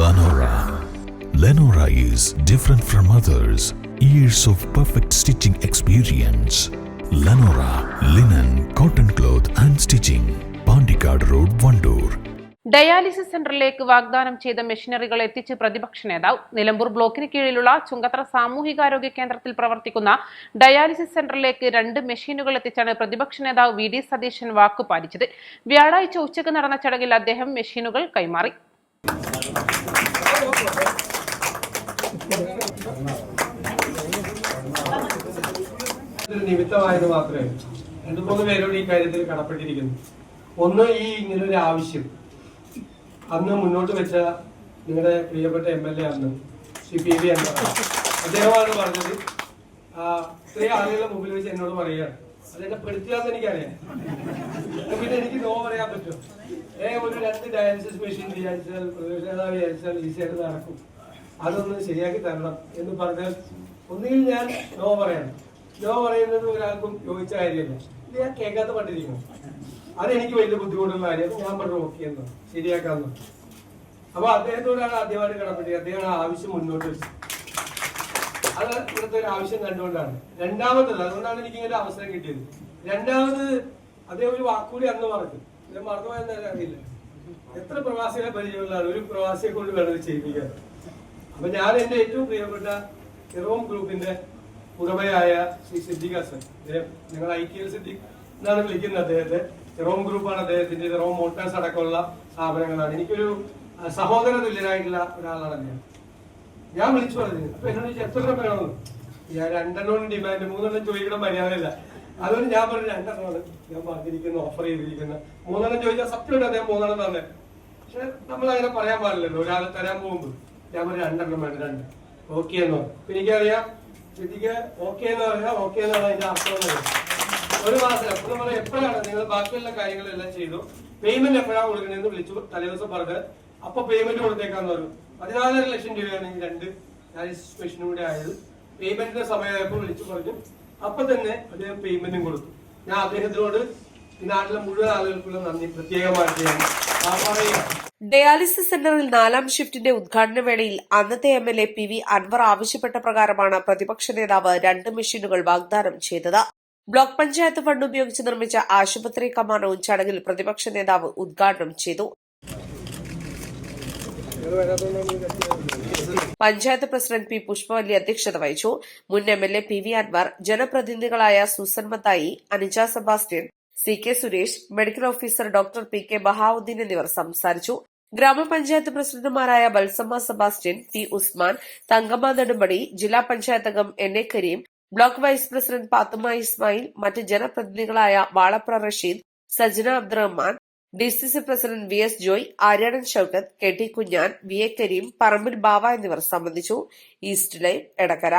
Lenora. Lenora is different from others. Years of perfect stitching experience. Lenora, linen, cotton cloth and stitching. Pandikad Road, Vandoor. Dialysis സെന്ററിലേക്ക് വാഗ്ദാനം ചെയ്ത മെഷീനറികൾ എത്തിച്ച് പ്രതിപക്ഷ നേതാവ്. നിലമ്പൂർ ബ്ലോക്കിന് കീഴിലുള്ള ചുങ്കത്തറ സാമൂഹികാരോഗ്യ കേന്ദ്രത്തിൽ പ്രവർത്തിക്കുന്ന ഡയാലിസിസ് സെന്ററിലേക്ക് 2 മെഷീനുകൾ എത്തിച്ചാണ് പ്രതിപക്ഷ നേതാവ് വി ഡി സതീശൻ വാക്കുപാലിച്ചത്. വ്യാഴാഴ്ച ഉച്ചയ്ക്ക് നടന്ന ചടങ്ങിൽ അദ്ദേഹം മെഷീനുകൾ കൈമാറി. നിമിത്തമായത് മാത്രമേ 2-3 പേരോട് ഈ കാര്യത്തിൽ കടപ്പെട്ടിരിക്കുന്നു. ഒന്ന്, ഈ ഇങ്ങനൊരു ആവശ്യം അന്ന് മുന്നോട്ട് വെച്ച നിങ്ങളുടെ പ്രിയപ്പെട്ട MLA അന്ന് ശ്രീ PV അദ്ദേഹമാണ് പറഞ്ഞത്. ഇത്രയും ആളുകളുടെ മുമ്പിൽ വെച്ച് എന്നോട് പറയുകയാണ്, അതെന്നെ പെടുത്തിയാന്ന് എനിക്കറിയാം, പിന്നെ എനിക്ക് നോ പറയാൻ പറ്റും. ഒരു 2 ഡയാലിസിസ് മെഷീൻ വിചാരിച്ചാൽ പ്രതിപക്ഷ വിചാരിച്ചാൽ ഈസിയായിട്ട് നടക്കും, അതൊന്ന് ശരിയാക്കി തരണം എന്ന് പറഞ്ഞാൽ ഒന്നുകിൽ ഞാൻ നോ പറയണം. നോ പറയുന്നത് ഒരാൾക്കും യോജിച്ച കാര്യമല്ല. ഇത് ഞാൻ കേൾക്കാത്ത പണ്ടിരിക്കണം. അതെനിക്ക് വലിയ ബുദ്ധിമുട്ടുള്ള കാര്യം. ഞാൻ പറഞ്ഞു ഓക്കെ എന്നോ ശരിയാക്കാന്നോ. അപ്പൊ അദ്ദേഹത്തോടാണ് ആദ്യമായിട്ട് കടപ്പെട്ടത്. അദ്ദേഹം ആവശ്യം മുന്നോട്ട് വെച്ചത്. അത് ഇവിടുത്തെ ഒരു ആവശ്യം കണ്ടുകൊണ്ടാണ്. രണ്ടാമത്തത്, അതുകൊണ്ടാണ് എനിക്ക് ഇങ്ങനെ അവസരം കിട്ടിയത്. രണ്ടാമത്, അദ്ദേഹം ഒരു വാക്കുകൂടി അന്ന് പറഞ്ഞു, ഞാൻ മറന്നുപോയെന്ന് അറിയില്ല. എത്ര പ്രവാസികളെ പരിചയമുള്ളതാണ്, ഒരു പ്രവാസിയെ കൊണ്ട് വേണം ചെയ്യിപ്പിക്കാൻ. അപ്പൊ ഞാൻ എന്റെ ഏറ്റവും പ്രിയപ്പെട്ട ഇറോം ഗ്രൂപ്പിന്റെ ഉടമയായ ശ്രീ സിദ്ദിഖ് ഹസൻ, ഞങ്ങൾ ITL സിദ്ദിഖ് എന്നാണ് വിളിക്കുന്നത് അദ്ദേഹത്തെ. ഇറോം ഗ്രൂപ്പാണ് അദ്ദേഹത്തിന്റെ. ഇറോം മോട്ടോഴ്സ് അടക്കമുള്ള സ്ഥാപനങ്ങളാണ്. എനിക്കൊരു സഹോദര തുല്യനായിട്ടുള്ള ഒരാളാണ് അദ്ദേഹം. ഞാൻ വിളിച്ചു പറഞ്ഞു. അപ്പൊ എന്നോട് ചോദിച്ചു എത്ര വേണമെന്ന്. ഞാൻ 2 ഡിമാൻഡ്, 3 ചോദിക്കണം മര്യാദയില്ല. അതുകൊണ്ട് ഞാൻ പറഞ്ഞു 2 ഞാൻ പറഞ്ഞിരിക്കുന്ന, ഓഫർ ചെയ്തിരിക്കുന്ന. 3 ചോദിച്ചാൽ സത്യമായിട്ട് അദ്ദേഹം 3 തന്നെ. പക്ഷെ നമ്മൾ അങ്ങനെ പറയാൻ പാടില്ലല്ലോ ഒരാളെ തരാൻ പോകുമ്പോൾ. ഞാൻ പറഞ്ഞു 2 വേണ്ട, 2 ഓക്കെ എന്നോ. എനിക്കറിയാം ശരിക്ക് ഓക്കെ എന്ന് പറഞ്ഞാൽ ഓക്കെ എന്നാണ് അതിന്റെ അർത്ഥം. ഒരു മാസം എപ്പോഴും പറയാം, എപ്പോഴാണ് നിങ്ങൾ ബാക്കിയുള്ള കാര്യങ്ങളെല്ലാം ചെയ്തു, പേയ്മെന്റ് എപ്പോഴാണ് കൊടുക്കണമെന്ന് വിളിച്ചു തലേദിവസം പറഞ്ഞത്. അപ്പൊ പേയ്മെന്റ് കൊടുത്തേക്കാന്ന് പറഞ്ഞു. 14.5 ലക്ഷം രൂപയാണ് ഈ 2 ഡയാലിസിസ് മെഷീനും കൂടെ ആയത്. പേയ്മെന്റിന്റെ സമയമായപ്പോൾ വിളിച്ചു പറഞ്ഞു. അപ്പൊ തന്നെ അദ്ദേഹം പേയ്മെന്റും കൊടുത്തു. ഞാൻ അദ്ദേഹത്തിനോട് ഈ നാട്ടിലെ മുഴുവൻ ആളുകൾക്കുള്ള നന്ദി പ്രത്യേകമായിട്ട് പറയുക. ഡയാലിസിസ് സെന്ററിൽ 4ാം ഷിഫ്റ്റിന്റെ ഉദ്ഘാടന വേളയിൽ അന്നത്തെ MLA PV അൻവർ ആവശ്യപ്പെട്ട പ്രകാരമാണ് പ്രതിപക്ഷ നേതാവ് 2 മെഷീനുകൾ വാഗ്ദാനം ചെയ്തത്. ബ്ലോക്ക് പഞ്ചായത്ത് ഫണ്ട് ഉപയോഗിച്ച് നിർമ്മിച്ച ആശുപത്രി കമാനവും ചടങ്ങിൽ പ്രതിപക്ഷ നേതാവ് ഉദ്ഘാടനം ചെയ്തു. പഞ്ചായത്ത് പ്രസിഡന്റ് P പുഷ്പവല്ലി അധ്യക്ഷത വഹിച്ചു. മുൻ MLA PV അൻവർ, ജനപ്രതിനിധികളായ Susan Mathai, Anija Sebastian, CK Suresh, medical officer doctor PK Bahauddin എന്നിവർ സംസാരിച്ചു. ഗ്രാമപഞ്ചായത്ത് പ്രസിഡന്റുമാരായ ബൽസമ്മ സെബാസ്റ്റ്യൻ, P ഉസ്മാൻ, തങ്കമ്മ നെടുമ്പടി, ജില്ലാ പഞ്ചായത്ത് അംഗം NA Kareem, block vice president Pathumma Ismail, മറ്റ് ജനപ്രതിനിധികളായ Valapra Rasheed, Sajana Abdurahman, DCC president VS Joy, Aryadan Shoukath, KT Kunhan, VA Kareem, Parambil Bava എന്നിവർ സംബന്ധിച്ചു. East Live, Edakkara.